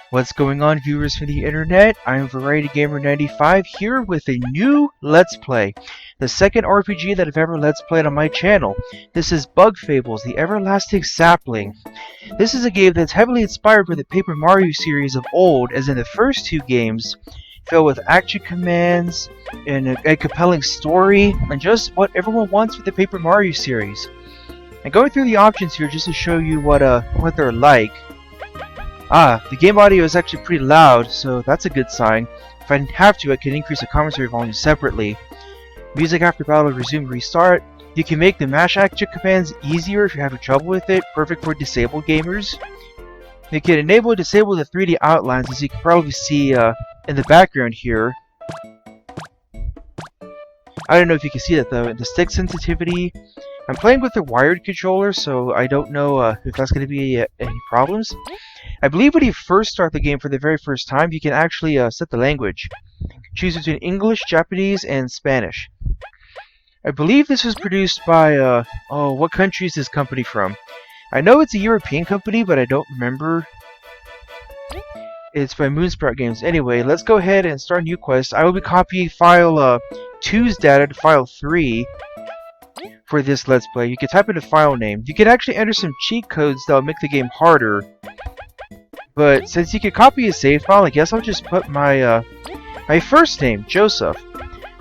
What's going on, viewers from the internet? I'm Variety Gamer 95 here with a new Let's Play. The second RPG that I've ever Let's Played on my channel. This is Fables, the Everlasting Sapling. This is a game that's heavily inspired by the Paper Mario series of old, as in the first two games, filled with action commands and a compelling story, and just what everyone wants with the Paper Mario series. And going through the options here just to show you what they're like. The game audio is actually pretty loud, so that's a good sign. If I have to, I can increase the commentary volume separately. Music after battle, resume, restart. You can make the mash action commands easier if you're having trouble with it, perfect for disabled gamers. You can enable and disable the 3D outlines, as you can probably see in the background here. I don't know if you can see that though. The stick sensitivity. I'm playing with a wired controller, so I don't know if that's going to be any problems. I believe when you first start the game for the very first time, you can actually set the language. Choose between English, Japanese, and Spanish. I believe this was produced by, what country is this company from? I know it's a European company, but I don't remember. It's by Moonsprout Games. Anyway, let's go ahead and start a new quest. I will be copying file 2's data to file 3 for this Let's Play. You can type in a file name. You can actually enter some cheat codes that will make the game harder. But since you can copy a save file, I guess I'll just put my my first name, Joseph.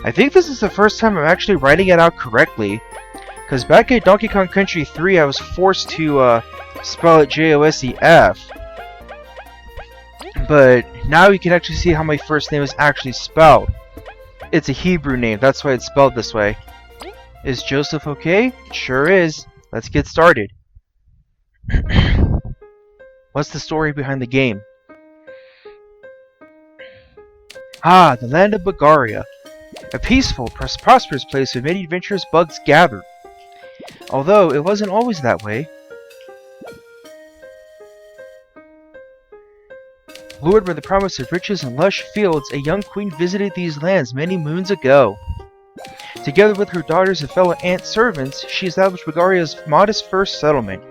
I think this is the first time I'm actually writing it out correctly. Because back in Donkey Kong Country 3, I was forced to spell it J-O-S-E-F. But now you can actually see how my first name is actually spelled. It's a Hebrew name, that's why it's spelled this way. Is Joseph okay? It sure is. Let's get started. What's the story behind the game? The land of Bulgaria. A peaceful, prosperous place where many adventurous bugs gathered. Although, it wasn't always that way. Lured by the promise of riches and lush fields, a young queen visited these lands many moons ago. Together with her daughters and fellow ant servants, she established Bulgaria's modest first settlement.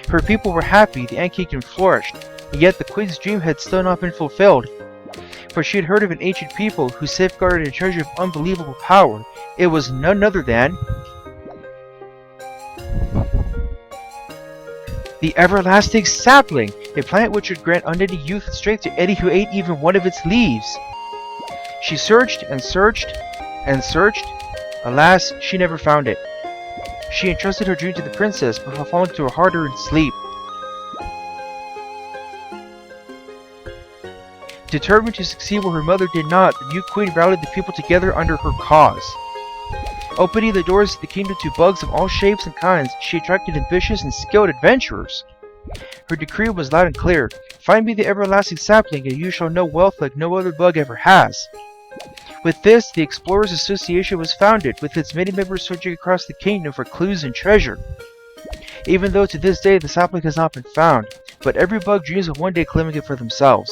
Her people were happy, the ant kingdom flourished, and yet the queen's dream had still not been fulfilled. For she had heard of an ancient people who safeguarded a treasure of unbelievable power. It was none other than the Everlasting Sapling, a plant which would grant unending youth and strength to any who ate even one of its leaves. She searched and searched and searched. Alas, she never found it. She entrusted her dream to the princess before falling to a hard-earned sleep. Determined to succeed where her mother did not, the new queen rallied the people together under her cause. Opening the doors to the kingdom to bugs of all shapes and kinds, she attracted ambitious and skilled adventurers. Her decree was loud and clear: find me the Everlasting Sapling, and you shall know wealth like no other bug ever has. With this, the Explorers Association was founded, with its many members searching across the kingdom for clues and treasure. Even though to this day the sapling has not been found, but every bug dreams of one day claiming it for themselves.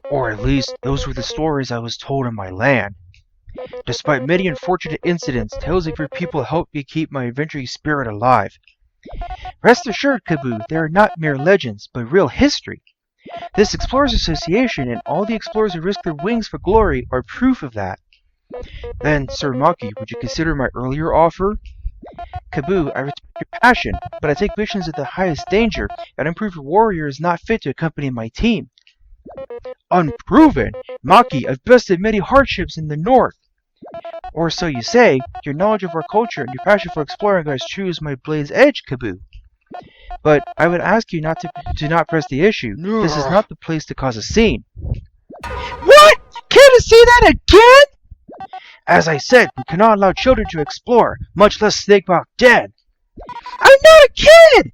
Or at least, those were the stories I was told in my land. Despite many unfortunate incidents, tales of your people helped me keep my adventuring spirit alive. Rest assured, Kabbu, they are not mere legends, but real history. This Explorers Association and all the explorers who risk their wings for glory are proof of that. Then, Sir Maki, would you consider my earlier offer? Kabbu, I respect your passion, but I take missions at the highest danger. An unproven warrior is not fit to accompany my team. Unproven? Maki, I've bested many hardships in the north. Or so you say. Your knowledge of our culture and your passion for exploring are as true as my blade's edge, Kabbu. But I would ask you not to press the issue. This is not the place to cause a scene. What? Can't I say that again? As I said, we cannot allow children to explore, much less Snakemouth Den. I'm not a kid!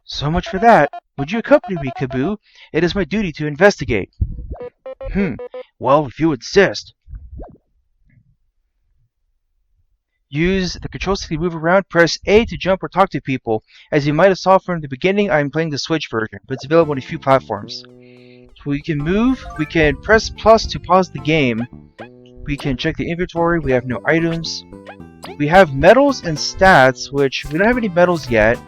So much for that. Would you accompany me, Kabbu? It is my duty to investigate. Well, if you insist. Use the control stick to move around. Press A to jump or talk to people. As you might have saw from the beginning, I am playing the Switch version, but it's available on a few platforms. We can move. We can press plus to pause the game. We can check the inventory. We have no items. We have medals and stats, which we don't have any medals yet.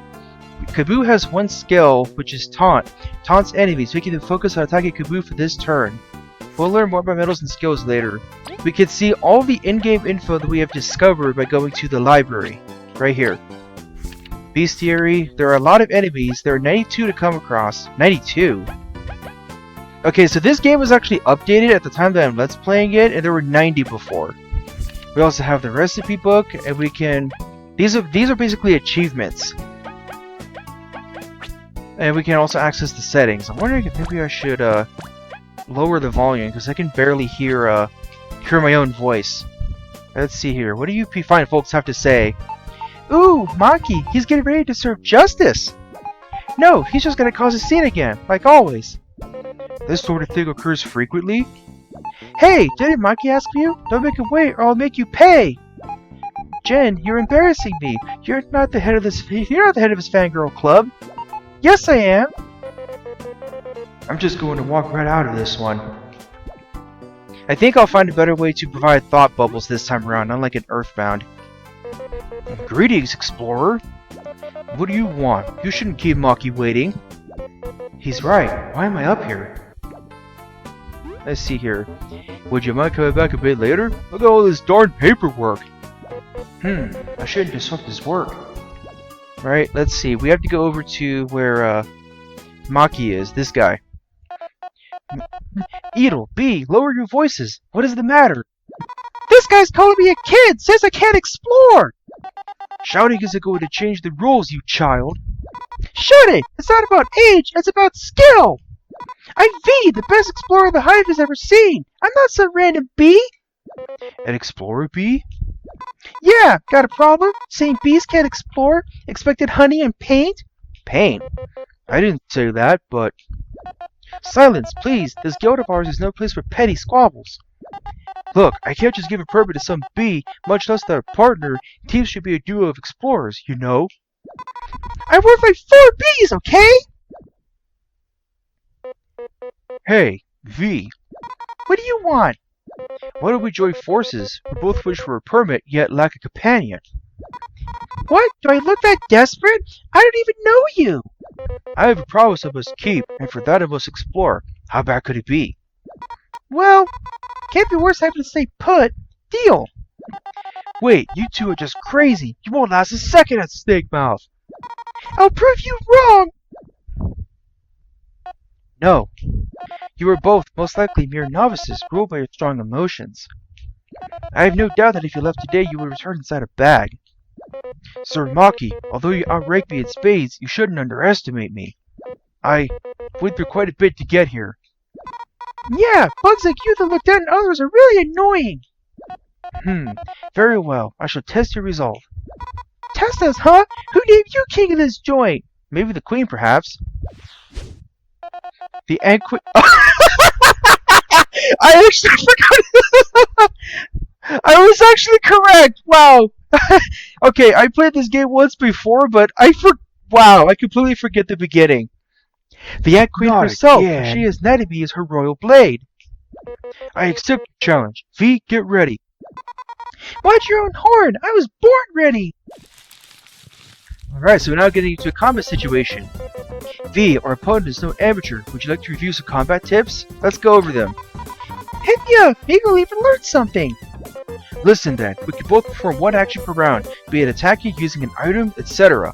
Kabbu has one skill, which is taunt. Taunts enemies, making them focus on attacking Kabbu for this turn. We'll learn more about medals and skills later. We can see all the in-game info that we have discovered by going to the library. Right here. Bestiary. There are a lot of enemies. There are 92 to come across. 92? Okay, so this game was actually updated at the time that I'm Let's Playing it, and there were 90 before. We also have the recipe book, and we can... These are basically achievements. And we can also access the settings. I'm wondering if maybe I should lower the volume, because I can barely hear my own voice. Let's see here. What do you fine folks have to say? Ooh, Maki, he's getting ready to serve justice! No, he's just gonna cause a scene again, like always. This sort of thing occurs frequently? Hey, didn't Maki ask you? Don't make him wait or I'll make you pay! Jen, you're embarrassing me. You're not the head of this fangirl club. Yes, I am. I'm just going to walk right out of this one. I think I'll find a better way to provide thought bubbles this time around, unlike an Earthbound. Greetings, explorer. What do you want? You shouldn't keep Maki waiting. He's right. Why am I up here? Let's see here. Would you mind coming back a bit later? Look at all this darn paperwork. I shouldn't disrupt his work. Right, let's see. We have to go over to where Maki is. This guy. Beetle, B, lower your voices. What is the matter? This guy's calling me a kid! Says I can't explore! Shouting isn't going to change the rules, you child. Shut it! It's not about age, it's about skill! I'm V, the best explorer the Hive has ever seen! I'm not some random bee! An explorer bee? Yeah, got a problem? Saying bees can't explore? Expected honey and paint? Paint? I didn't say that, but... Silence, please! This guild of ours is no place for petty squabbles. Look, I can't just give a permit to some bee, much less their partner. Teams should be a duo of explorers, you know? I work like 4 bees, okay? Hey, V. What do you want? Why don't we join forces? We both wish for a permit, yet lack a companion. What? Do I look that desperate? I don't even know you! I have a promise I must keep, and for that I must explore. How bad could it be? Well, can't be worse having to stay put. Deal! Wait, you two are just crazy. You won't last a second at Snakemouth. I'll prove you wrong! No. You are both most likely mere novices, ruled by your strong emotions. I have no doubt that if you left today, you would return inside a bag. Sir Maki, although you outrank me in spades, you shouldn't underestimate me. I went through quite a bit to get here. Yeah, bugs like you that look down on others are really annoying. Very well. I shall test your resolve. Test us, huh? Who named you king of this joint? Maybe the queen, perhaps. The Anqui- I actually forgot. I was actually correct. Wow. Okay, I played this game once before, but wow, I completely forget the beginning. The Ant Queen herself, she has knighted me as her royal blade. I accept your challenge. V, get ready. Watch your own horn. I was born ready. Alright, so we're now getting into a combat situation. V, our opponent is no amateur. Would you like to review some combat tips? Let's go over them. Heck yeah, maybe we'll even learn something. Listen then, we can both perform one action per round, be it attacking using an item, etc.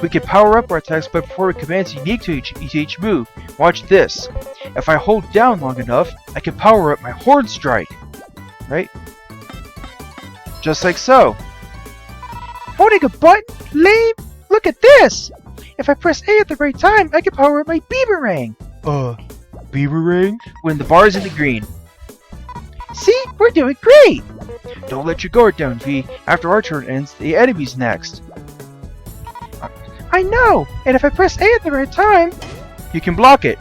We can power up our attacks by performing commands unique to each move. Watch this. If I hold down long enough, I can power up my Horn Strike. Right? Just like so. Holding a button? Lame! Look at this! If I press A at the right time, I can power up my Beaverang. Beaverang? When the bar is in the green. See? We're doing great! Don't let your guard down, V. After our turn ends, the enemy's next. I know! And if I press A at the right time, you can block it.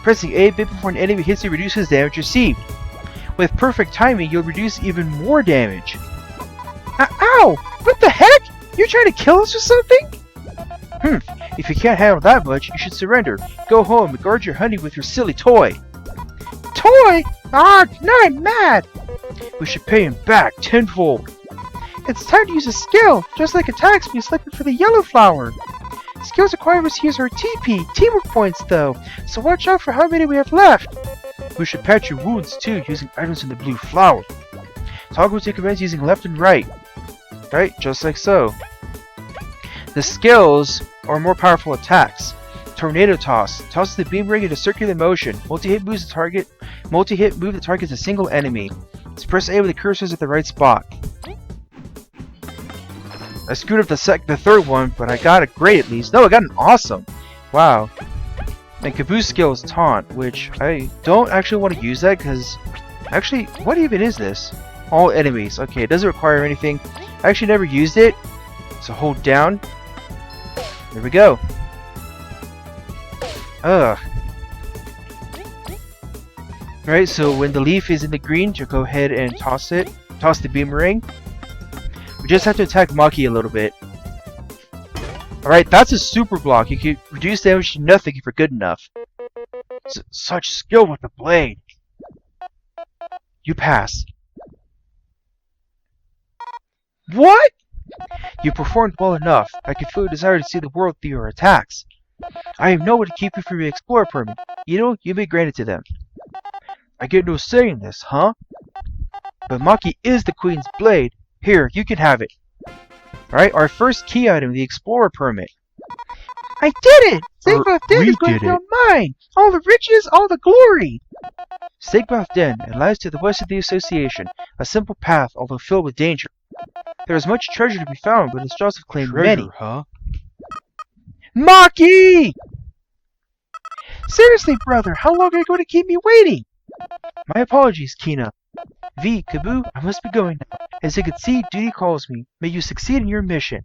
Pressing A a bit before an enemy hits you reduces damage received. With perfect timing, you'll reduce even more damage. Ow! What the heck? You're trying to kill us or something? If you can't handle that much, you should surrender. Go home and guard your honey with your silly toy. Toy? Ah, now I'm mad! We should pay him back tenfold. It's time to use a skill, just like attacks we selected for the yellow flower. Skills require us to use our TP, teamwork points though, so watch out for how many we have left. We should patch your wounds too, using items in the blue flower. Toggle to commands using left and right. Right, just like so. The skills are more powerful attacks. Tornado toss. Tosses the beam-ring in a circular motion. Multi-hit moves the target. Multi-hit move the target as a single enemy. Just press A with the cursors at the right spot. I screwed up the third one, but I got a great at least. No, I got an awesome. Wow. And Kabbu's skill is taunt, which I don't actually want to use that because actually, what even is this? All enemies. Okay, it doesn't require anything. I actually never used it. So hold down. There we go. Right, so when the leaf is in the green, you go ahead and toss it. Toss the boomerang. We just have to attack Maki a little bit. Alright, that's a super block. You can reduce damage to nothing if you're good enough. Such skill with the blade. You pass. What? You performed well enough. I can feel a desire to see the world through your attacks. I have no way to keep you from your explorer permit. You may grant it to them. I get no say in this, huh? But Maki is the Queen's blade. Here, you can have it. Alright, our first key item, the explorer permit. I did it! Snakemouth Den is going to be mine! All the riches, all the glory! Snakemouth Den, it lies to the west of the association. A simple path, although filled with danger. There is much treasure to be found, but its jaws have claimed many. Huh? Maki! Seriously, brother, how long are you going to keep me waiting? My apologies, Kina. Vi, Kabbu, I must be going now. As you can see, duty calls me. May you succeed in your mission.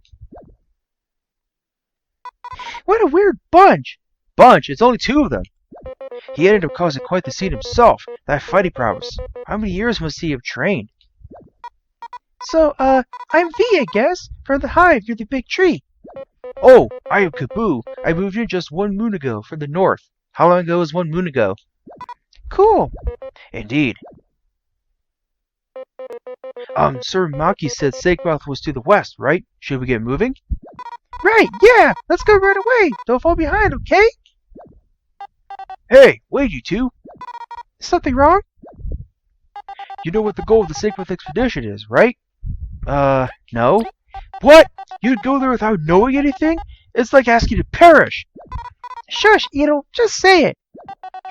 What a weird bunch! Bunch? It's only two of them. He ended up causing quite the scene himself. That fighting prowess. How many years must he have trained? So, I'm Vi, I guess, from the hive near the big tree. Oh, I am Kabbu. I moved in just 1 moon ago from the north. How long ago was 1 moon ago? Cool. Indeed. Sir Maki said Snakemouth was to the west, right? Should we get moving? Right, yeah! Let's go right away! Don't fall behind, okay? Hey, wait, you two! Is something wrong? You know what the goal of the Snakemouth expedition is, right? No. What? You'd go there without knowing anything? It's like asking to perish! Shush, Ito, just say it!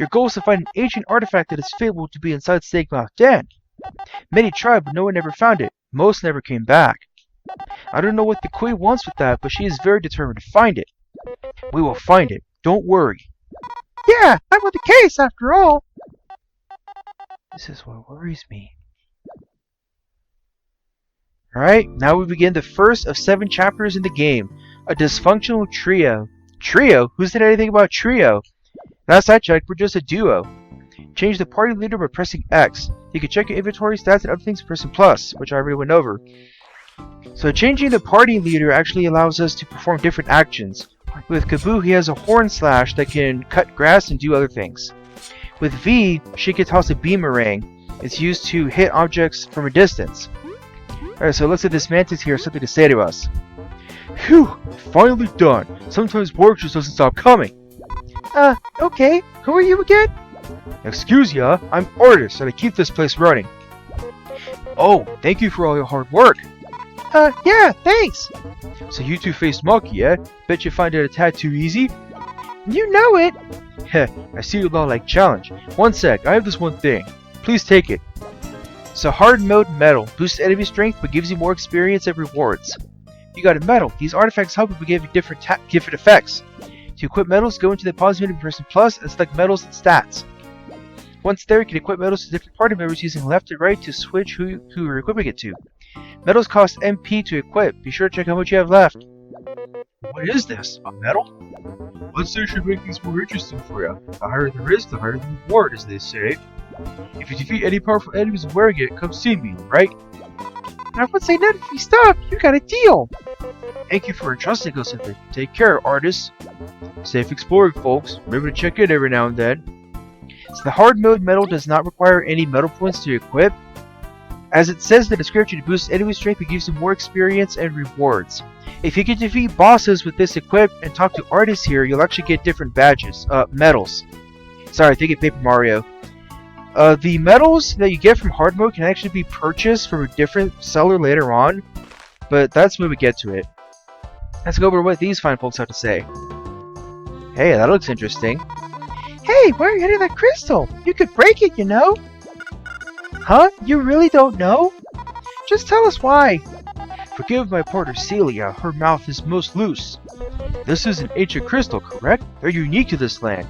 Your goal is to find an ancient artifact that is fabled to be inside Snakemouth Den. Many tried, but no one ever found it. Most never came back. I don't know what the Queen wants with that, but she is very determined to find it. We will find it. Don't worry. Yeah, I'm with the case, after all. This is what worries me. Alright, now we begin the first of 7 chapters in the game. A dysfunctional trio. Trio? Who said anything about trio? Last I checked, we're just a duo. Change the party leader by pressing X. You can check your inventory stats and other things by pressing plus, which I already went over. So changing the party leader actually allows us to perform different actions. With Kabbu, he has a horn slash that can cut grass and do other things. With Vi, she can toss a boomerang. It's used to hit objects from a distance. Alright, so it looks like this mantis here has something to say to us. Phew! Finally done! Sometimes work just doesn't stop coming! Okay. Who are you again? Excuse ya, I'm Artist and I keep this place running. Oh, thank you for all your hard work! Yeah, thanks! So you two faced Maki, eh? Bet you find it a tad too easy? You know it! Heh, I see you all like challenge. One sec, I have this one thing. Please take it. So hard mode medal. Boosts enemy strength but gives you more experience and rewards. You got a medal. These artifacts help you but give you different effects. To equip medals, go into the pause menu and press plus and select medals and stats. Once there, you can equip medals to different party members using left and right to switch who you're equipping it to. Medals cost MP to equip. Be sure to check how much you have left. What is this? A medal? Let's say it should make things more interesting for you. The higher the risk, the higher the reward, as they say. If you defeat any powerful enemies wearing it, come see me, right? I would say none if you stop. You got a deal. Thank you for entrusting us with it. Take care, artists. Safe exploring, folks. Remember to check in every now and then. So the hard mode medal does not require any medal points to equip. As it says in the description, it boosts enemy strength and gives you more experience and rewards. If you can defeat bosses with this equipped and talk to artists here, you'll actually get different badges, medals. Sorry, thinking Paper Mario. The medals that you get from hard mode can actually be purchased from a different seller later on, but that's when we get to it. Let's go over what these fine folks have to say. Hey, that looks interesting. Hey, where are you hitting that crystal? You could break it, you know. Huh? You really don't know? Just tell us why. Forgive my partner Celia, her mouth is most loose. This is an ancient crystal, correct? They're unique to this land.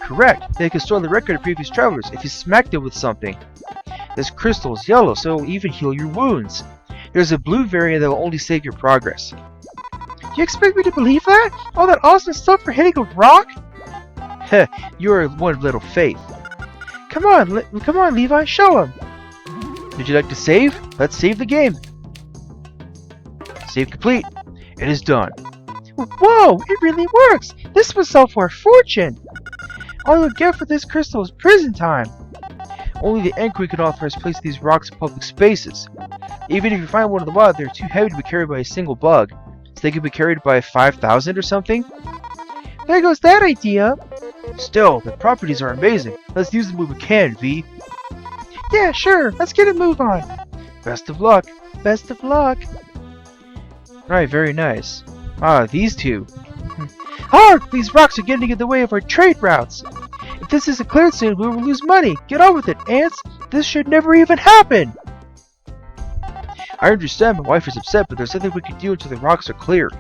Correct. They can store the record of previous travelers if you smacked it with something. This crystal is yellow, so it will even heal your wounds. There's a blue variant that will only save your progress. You expect me to believe that? All that awesome stuff for hitting a rock? Heh, you're one little faith. Come on, Levi, show him. Would you like to save? Let's save the game. Save complete. It is done. Whoa, it really works. This will sell for a fortune. All you'll get for this crystal is prison time. Only the Inquisitor can authorize placing these rocks in public spaces. Even if you find one in the wild, they're too heavy to be carried by a single bug. So they can be carried by 5,000 or something? There goes that idea. Still, the properties are amazing. Let's use them when we can, Vi. Yeah, sure. Let's get a move on. Best of luck. Best of luck. Alright, very nice. Ah, these two. Hark! These rocks are getting in the way of our trade routes. If this isn't cleared soon, we will lose money. Get on with it, ants. This should never even happen. I understand my wife is upset, but there's nothing we can do until the rocks are cleared.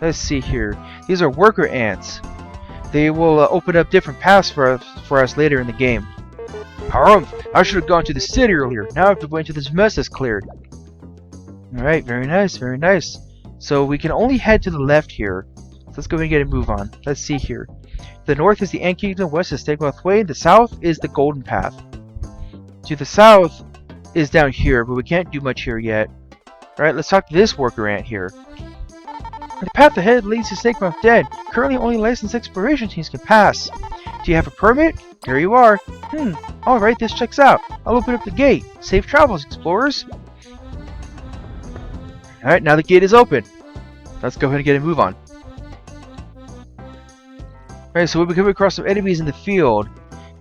Let's see here. These are worker ants. They will open up different paths for us later in the game. Harumph! I should have gone to the city earlier. Now I have to wait until this mess is cleared. Alright, very nice, very nice. So we can only head to the left here. So let's go ahead and get a move on. Let's see here. The north is the Ant Kingdom, west is Snakemouth Den, the south is the Golden Path. To the south is down here, but we can't do much here yet. Alright, let's talk to this worker ant here. The path ahead leads to Snakemouth Den. Currently only licensed exploration teams can pass. Do you have a permit? Here you are. Alright, this checks out. I'll open up the gate. Safe travels, explorers. Alright, now the gate is open. Let's go ahead and get a move on. Alright, so we'll be coming across some enemies in the field.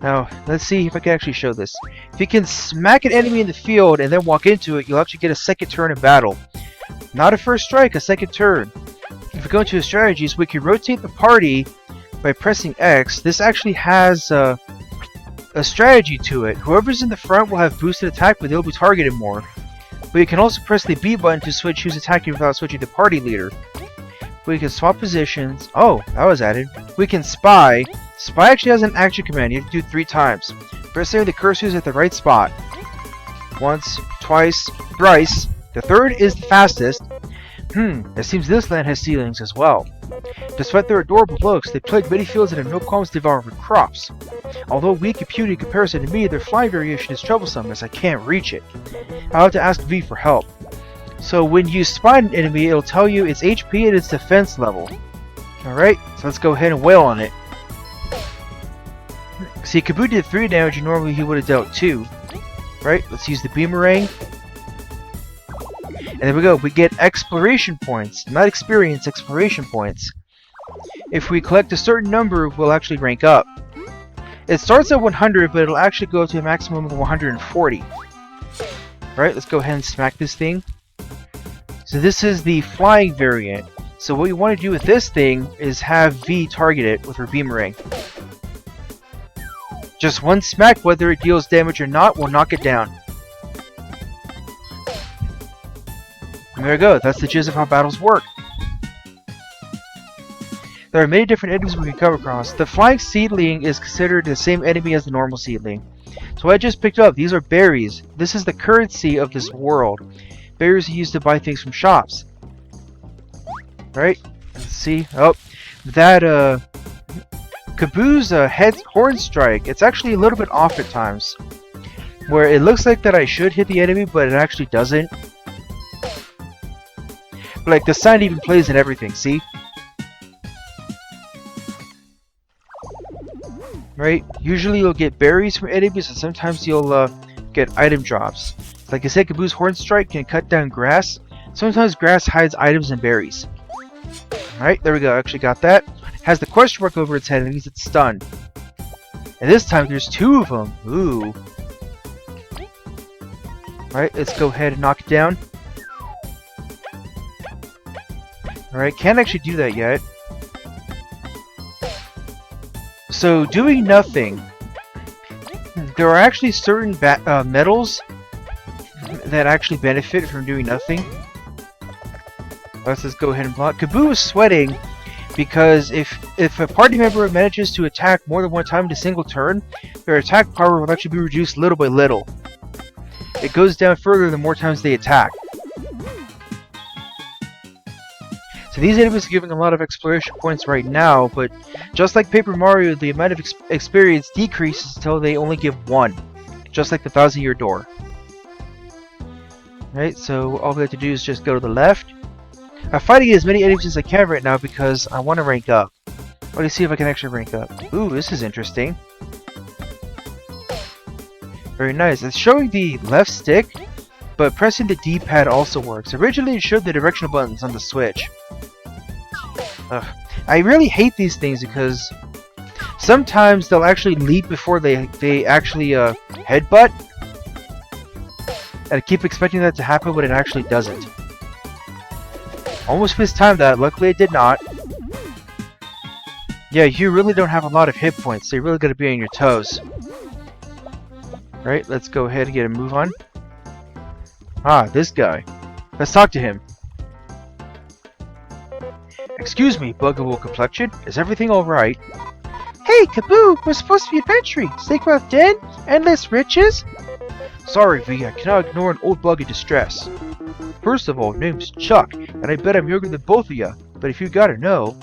Now, let's see if I can actually show this. If you can smack an enemy in the field and then walk into it, you'll actually get a second turn in battle. Not a first strike, a second turn. If we go into strategies, we can rotate the party by pressing X. This actually has a strategy to it. Whoever's in the front will have boosted attack, but they'll be targeted more. But you can also press the B button to switch who's attacking without switching the party leader. We can swap positions. Oh, that was added. We can spy. Spy actually has an action command. You have to do it 3 times. Press the cursors at the right spot. Once, twice, thrice. The third is the fastest. It seems this land has ceilings as well. Despite their adorable looks, they plague many fields and have no qualms devouring crops. Although weak and puny in comparison to me, their flying variation is troublesome as I can't reach it. I'll have to ask V for help. So when you spy an enemy, it'll tell you its HP and its defense level. Alright, so let's go ahead and wail on it. See, Kabbu did 3 damage and normally he would have dealt 2. Right, let's use the boomerang. And there we go, we get exploration points, not experience, exploration points. If we collect a certain number, we'll actually rank up. It starts at 100, but it'll actually go to a maximum of 140. Right, let's go ahead and smack this thing. So this is the flying variant. So what you want to do with this thing is have V target it with her boomerang. Just one smack, whether it deals damage or not, will knock it down. And there we go, that's the gist of how battles work. There are many different enemies we can come across. The flying seedling is considered the same enemy as the normal seedling. So what I just picked up, these are berries. This is the currency of this world. Berries are used to buy things from shops. Right? Let's see. Oh, that Kabbu's horn strike, it's actually a little bit off at times. Where it looks like that I should hit the enemy, but it actually doesn't. Like, the sound even plays and everything, see? Right? Usually you'll get berries from enemies, and sometimes you'll get item drops. Like I said, Kabbu's Horn Strike can cut down grass. Sometimes grass hides items and berries. Alright, there we go. I actually got that. Has the question mark over its head, and means it's stunned. And this time there's 2 of them. Ooh. Alright, let's go ahead and knock it down. Alright, can't actually do that yet. So, doing nothing. There are actually certain metals that actually benefit from doing nothing. Let's just go ahead and block. Kabbu is sweating because if a party member manages to attack more than one time in a single turn, their attack power will actually be reduced little by little. It goes down further the more times they attack. So these enemies are giving a lot of exploration points right now, but just like Paper Mario, the amount of experience decreases until they only give 1. Just like the 1000-Year Door. Right, so all we have to do is just go to the left. I'm fighting as many enemies as I can right now because I want to rank up. Let me see if I can actually rank up. Ooh, this is interesting. Very nice. It's showing the left stick, but pressing the D-pad also works. Originally it showed the directional buttons on the Switch. Ugh. I really hate these things because sometimes they'll actually leap before they actually headbutt. And I keep expecting that to happen, but it actually doesn't. Almost mistimed that. Luckily it did not. Yeah, you really don't have a lot of hit points, so you really gotta be on your toes. Right, let's go ahead and get a move on. Ah, this guy. Let's talk to him. Excuse me, Buggable Complexion. Is everything alright? Hey, Kabbu! We're supposed to be adventuring! Snakemouth Den? Endless riches? Sorry, V, I cannot ignore an old bug in distress. First of all, name's Chuck, and I bet I'm younger than both of ya, but if you gotta know...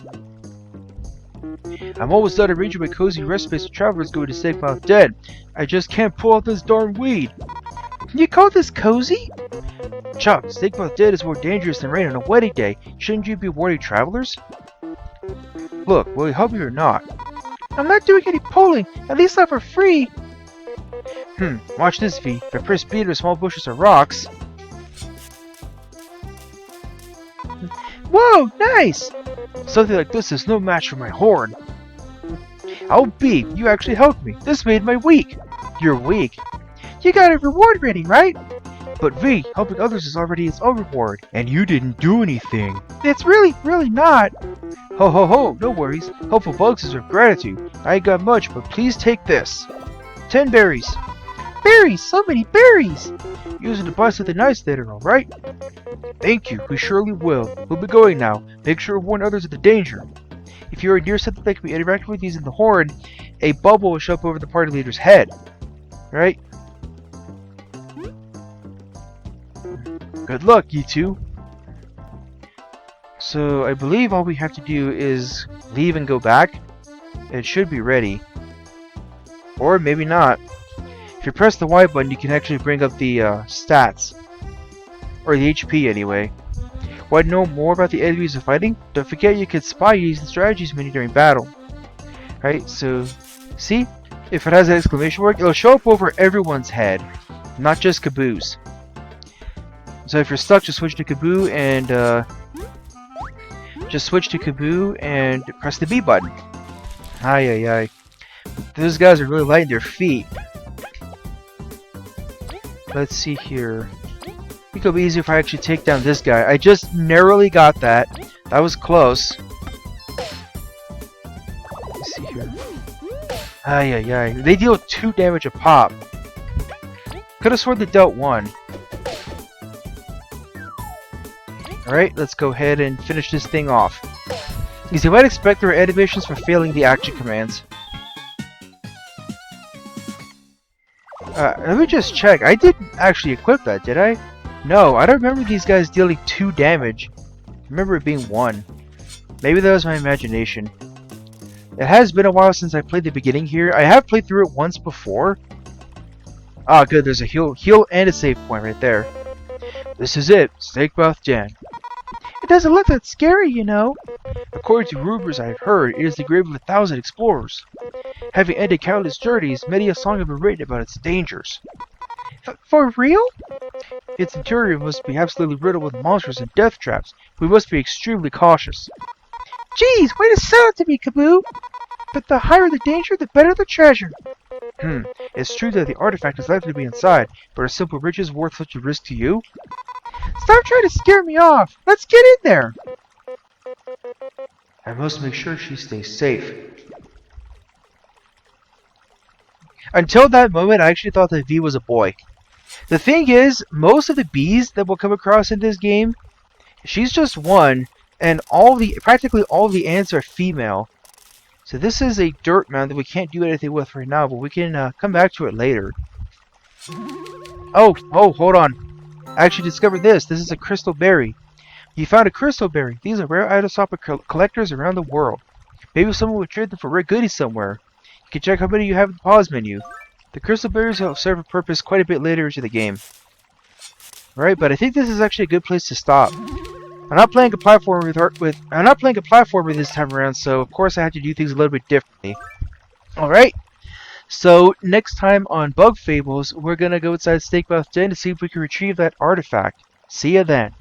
I'm almost done arranging my cozy rest space for travelers going to Snakemouth Den. I just can't pull out this darn weed. Can you call this cozy? Chuck, Snakemouth Den is more dangerous than rain on a wedding day. Shouldn't you be warning travelers? Look, will you help me or not? I'm not doing any pulling, at least not for free. Watch this, V. If I press B into small bushes or rocks... Whoa, nice! Something like this is no match for my horn. Oh, B, you actually helped me. This made my week. Your week? You got a reward ready, right? But V, helping others is already its own reward. And you didn't do anything. It's really not. Ho ho ho, no worries. Helpful bugs deserve gratitude. I ain't got much, but please take this. 10 berries. Berries! So many berries! Use it to buy something nice later, alright? Thank you, we surely will. We'll be going now. Make sure to warn others of the danger. If you are near something that can be interacted with using the horn, a bubble will show up over the party leader's head. Right? Good luck, you two. So, I believe all we have to do is leave and go back. It should be ready. Or maybe not. If you press the Y button, you can actually bring up the stats. Or the HP, anyway. Want to know more about the enemies of fighting? Don't forget you can spy using the strategies menu during battle. Right, so... See? If it has an exclamation mark, it'll show up over everyone's head. Not just Kabbu's. So if you're stuck, just switch to Kabbu and... just switch to Kabbu and press the B button. Ay. Those guys are really light in their feet. Let's see here. I think it'll be easier if I actually take down this guy. I just narrowly got that. That was close. Let's see here. Ay. They deal 2 damage a pop. Could have sworn they dealt 1. Alright, let's go ahead and finish this thing off. Because you might expect there are animations for failing the action commands. Let me just check. I didn't actually equip that, did I? No, I don't remember these guys dealing 2 damage. I remember it being 1. Maybe that was my imagination. It has been a while since I played the beginning here. I have played through it once before. Ah, good. There's a heal and a save point right there. This is it. Snakemouth Den. It doesn't look that scary, you know. According to rumors I've heard, it is the grave of 1,000 explorers. Having ended countless journeys, many a song have been written about its dangers. For real? Its interior must be absolutely riddled with monsters and death traps. We must be extremely cautious. Geez, way to sell it to me, Kabbu! But the higher the danger, the better the treasure. It's true that the artifact is likely to be inside, but are simple riches worth such a risk to you? Stop trying to scare me off! Let's get in there! I must make sure she stays safe. Until that moment, I actually thought that V was a boy. The thing is, most of the bees that we'll come across in this game, she's just one, and practically all the ants are female. So this is a dirt mound that we can't do anything with right now, but we can come back to it later. Oh, hold on. I actually discovered this. This is a crystal berry. You found a crystal berry. These are rare items sought by collectors around the world. Maybe someone would trade them for rare goodies somewhere. You can check how many you have in the pause menu. The crystal berries will serve a purpose quite a bit later into the game. Alright, but I think this is actually a good place to stop. I'm not playing a platformer this time around, so of course I have to do things a little bit differently. Alright, so next time on Bug Fables, we're gonna go inside Snakemouth Den to see if we can retrieve that artifact. See ya then.